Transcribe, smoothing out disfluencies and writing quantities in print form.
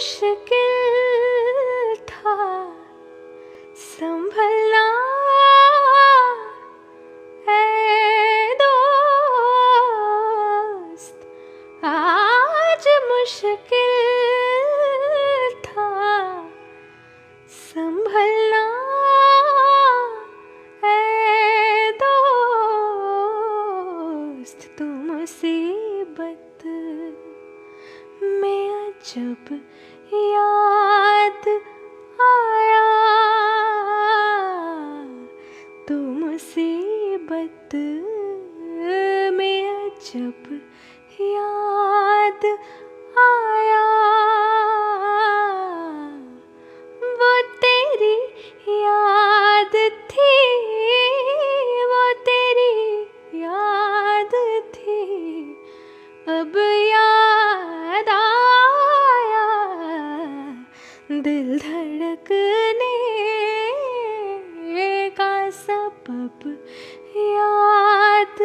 मुश्किल था संभलना है दोस्त, आज मुश्किल था संभलना है दोस्त। तू मुसीबत में अजब याद आया, तू मुसीबत में अजब याद आया। वो तेरी याद थी, वो तेरी याद थी, अब याद आया। दिल धड़कने का सबब याद